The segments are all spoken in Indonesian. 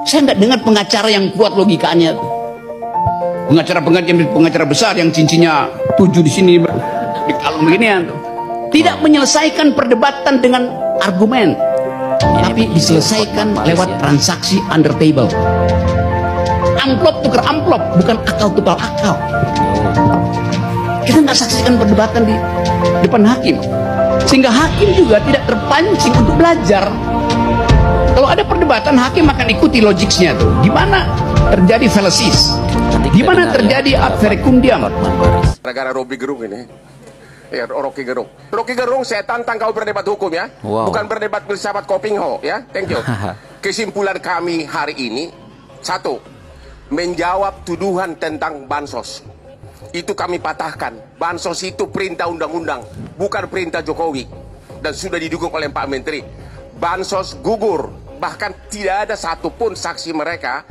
Saya nggak dengar pengacara yang kuat logikanya. Pengacara besar yang cincinnya 7 di sini di kalung beginian. Tidak menyelesaikan perdebatan dengan argumen, tapi diselesaikan lewat transaksi under table. Amplop tukar amplop, bukan akal tukar akal. Kita nggak saksikan perdebatan di depan hakim, sehingga hakim juga tidak terpancing untuk belajar. Kalau ada perdebatan, hakim akan ikuti logiknya tuh. Di mana terjadi fallacies, di mana terjadi ad verecundiam. Negara Robi Gerung ini, ya Rocky Gerung. Rocky Gerung, saya tantang kau berdebat hukum ya, bukan berdebat filsafat Kopingho ya. Thank you. Kesimpulan kami hari ini, satu, menjawab tuduhan tentang bansos. Itu kami patahkan. Bansos itu perintah undang-undang, bukan perintah Jokowi, dan sudah didukung oleh Pak Menteri. Bansos gugur. Bahkan tidak ada satupun saksi mereka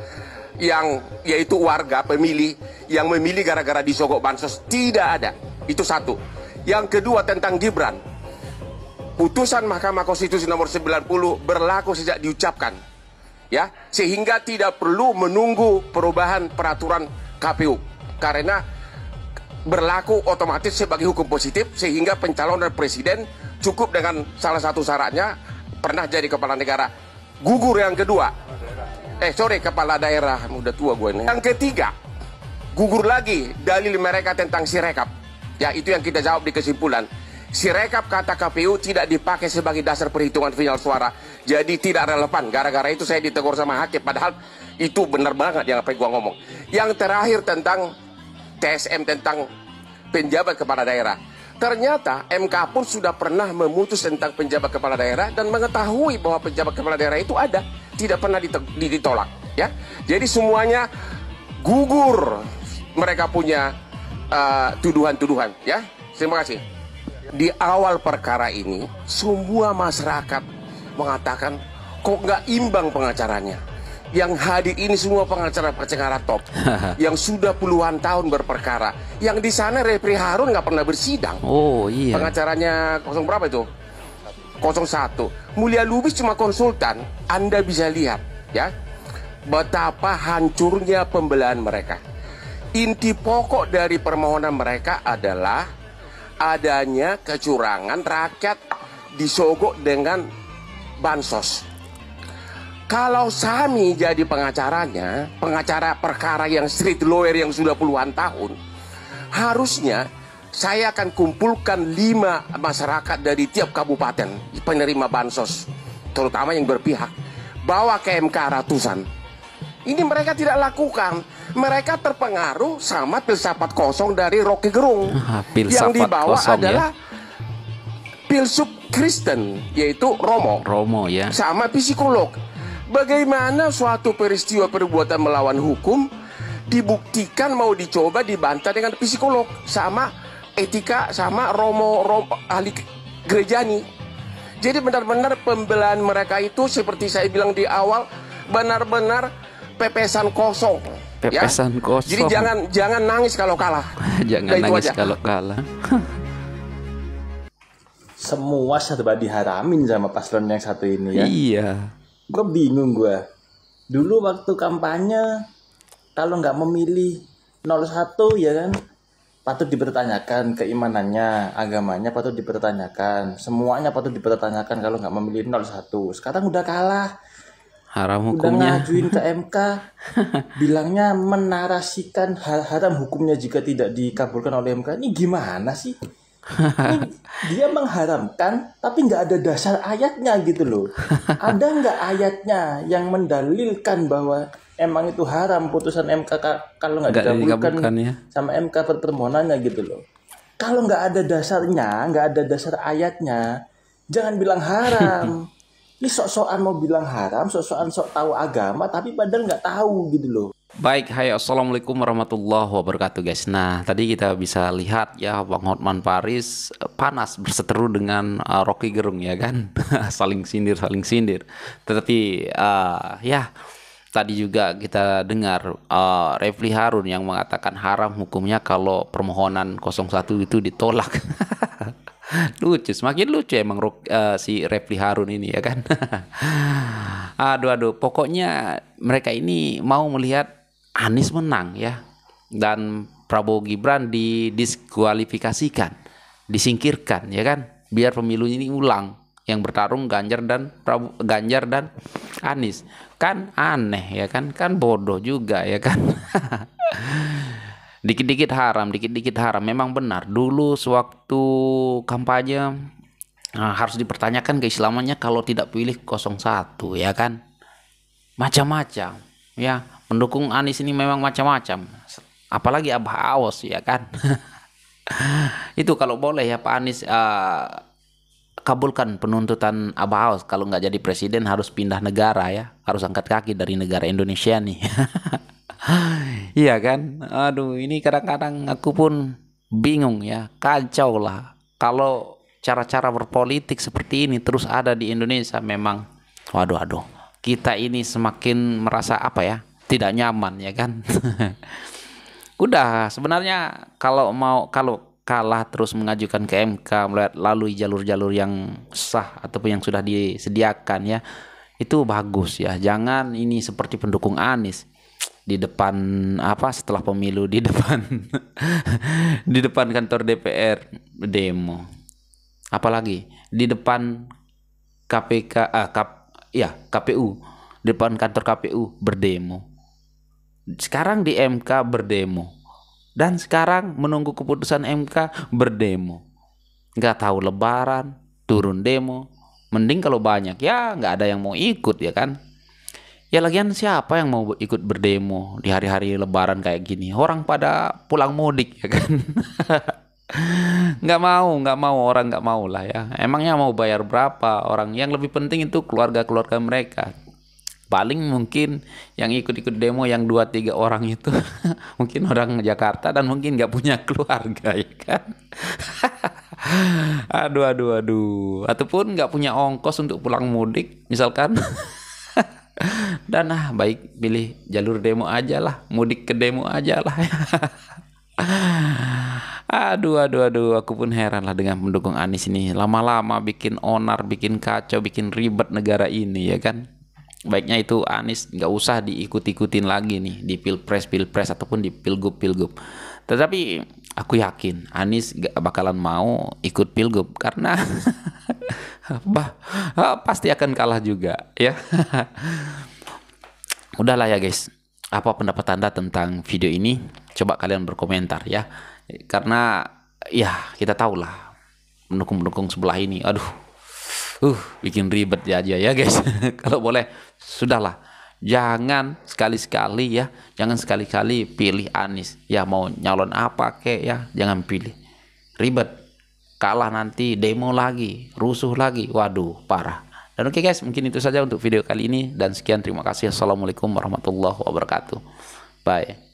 yang yaitu warga pemilih yang memilih gara-gara disogok bansos, tidak ada. Itu satu. Yang kedua tentang Gibran, putusan Mahkamah Konstitusi nomor 90 berlaku sejak diucapkan, ya, sehingga tidak perlu menunggu perubahan peraturan KPU karena berlaku otomatis sebagai hukum positif, sehingga pencalonan presiden cukup dengan salah satu syaratnya pernah jadi kepala negara. Gugur yang kedua, kepala daerah, udah tua gue ini. Yang ketiga, gugur lagi dalil mereka tentang Sirekap. Ya, itu yang kita jawab di kesimpulan. Sirekap kata KPU tidak dipakai sebagai dasar perhitungan final suara, jadi tidak relevan. Gara-gara itu saya ditegur sama hakim, padahal itu benar banget yang apa yang gua ngomong. Yang terakhir tentang TSM, tentang penjabat kepala daerah. Ternyata MK pun sudah pernah memutus tentang penjabat kepala daerah dan mengetahui bahwa penjabat kepala daerah itu ada, tidak pernah ditolak, ya. Jadi semuanya gugur, mereka punya tuduhan-tuduhan, ya. Terima kasih. Di awal perkara ini, semua masyarakat mengatakan kok nggak imbang pengacaranya. Yang hadir ini semua pengacara-pengacara top yang sudah puluhan tahun berperkara. Yang di sana Refri Harun nggak pernah bersidang. Oh iya. Pengacaranya berapa itu? 01. Mulia Lubis cuma konsultan. Anda bisa lihat ya betapa hancurnya pembelaan mereka. Inti pokok dari permohonan mereka adalah adanya kecurangan, rakyat disogok dengan bansos. Kalau Sami jadi pengacaranya, pengacara perkara yang street lawyer yang sudah puluhan tahun, harusnya saya akan kumpulkan 5 masyarakat dari tiap kabupaten penerima bansos, terutama yang berpihak, bawa ke MK ratusan. Ini mereka tidak lakukan. Mereka terpengaruh sama filsafat kosong dari Rocky Gerung. Yang dibawa adalah filsuf Kristen, yaitu Romo ya, sama psikolog. Bagaimana suatu peristiwa perbuatan melawan hukum dibuktikan mau dicoba dibantah dengan psikolog sama etika sama Romo ahli gerejani. Jadi benar-benar pembelaan mereka itu seperti saya bilang di awal, benar-benar pepesan kosong. Pepesan kosong. Jadi jangan nangis kalau kalah. Jangan nangis kalau kalah. Semua serba diharamin sama paslon yang satu ini ya. Iya. Gue bingung gue. Dulu waktu kampanye, kalau nggak memilih 01 ya kan, patut dipertanyakan keimanannya, agamanya patut dipertanyakan, semuanya patut dipertanyakan kalau nggak memilih 01. Sekarang udah kalah, haram hukumnya, udah ngajuin ke MK, bilangnya menarasikan hal haram hukumnya jika tidak dikabulkan oleh MK. Ini gimana sih? Ini dia mengharamkan tapi nggak ada dasar ayatnya gitu loh. Ada nggak ayatnya yang mendalilkan bahwa emang itu haram putusan MK kalau nggak dikabulkan ya sama MK permohonannya gitu loh. Kalau nggak ada dasarnya, nggak ada dasar ayatnya, jangan bilang haram. Ini sok-sokan mau bilang haram, sok-sokan sok tahu agama tapi padahal nggak tahu gitu loh. Baik, hai, assalamualaikum warahmatullahi wabarakatuh guys. Nah, tadi kita bisa lihat ya Bang Hotman Paris panas berseteru dengan Rocky Gerung ya kan. saling sindir. Tetapi ya tadi juga kita dengar Refli Harun yang mengatakan haram hukumnya kalau permohonan 01 itu ditolak. Lucu, semakin lucu emang si Refli Harun ini ya kan. Aduh, pokoknya mereka ini mau melihat Anies menang ya, dan Prabowo Gibran didiskualifikasikan, disingkirkan ya kan, biar pemilu ini ulang, yang bertarung Ganjar dan Anies. Kan aneh ya kan, bodoh juga ya kan. Dikit-dikit haram, memang benar. Dulu sewaktu kampanye harus dipertanyakan keislamannya kalau tidak pilih 01 ya kan. Macam-macam ya, pendukung Anies ini memang macam-macam. Apalagi Abah Awos ya kan. Itu kalau boleh ya Pak Anies, kabulkan penuntutan Abah Awos, kalau nggak jadi presiden harus pindah negara ya, harus angkat kaki dari negara Indonesia nih. Iya kan, aduh ini kadang-kadang aku pun bingung ya, kacau lah kalau cara-cara berpolitik seperti ini terus ada di Indonesia. Memang waduh, kita ini semakin merasa apa ya, tidak nyaman ya kan. Udah sebenarnya kalau kalah terus mengajukan ke MK melalui jalur-jalur yang sah ataupun yang sudah disediakan ya, itu bagus ya. Jangan ini seperti pendukung Anies di depan setelah pemilu di depan di depan kantor DPR demo, apalagi di depan KPU, depan kantor KPU berdemo. Sekarang di MK berdemo, dan sekarang menunggu keputusan MK berdemo. Nggak tahu lebaran turun demo. Mending kalau banyak ya nggak ada yang mau ikut ya kan. Ya lagian siapa yang mau ikut berdemo di hari-hari lebaran kayak gini? Orang pada pulang mudik ya kan. Nggak mau, orang nggak mau lah ya. Emangnya mau bayar berapa orang? Yang lebih penting itu keluarga-keluarga mereka. Paling mungkin yang ikut-ikut demo yang 2-3 orang itu mungkin orang Jakarta dan mungkin nggak punya keluarga ya kan. Aduh. Ataupun nggak punya ongkos untuk pulang mudik misalkan. Dan baik pilih jalur demo aja lah, mudik ke demo aja lah. Aduh, aku pun heran lah dengan pendukung Anies ini. Lama-lama bikin onar, bikin kacau, bikin ribet negara ini ya kan. Baiknya itu Anies nggak usah diikut-ikutin lagi nih di pilpres ataupun di pilgub. Tetapi aku yakin Anies gak bakalan mau ikut pilgub karena pasti akan kalah juga ya. Udahlah ya guys, apa pendapat Anda tentang video ini? Coba kalian berkomentar ya, karena ya kita tahulah pendukung sebelah ini, bikin ribet aja ya guys. Kalau boleh sudahlah, jangan sekali-sekali pilih Anies ya, mau nyalon apa kek ya, jangan pilih, ribet, kalah nanti demo lagi, rusuh lagi, waduh parah. Dan oke guys, mungkin itu saja untuk video kali ini, dan sekian, terima kasih. Assalamualaikum warahmatullahi wabarakatuh. Bye.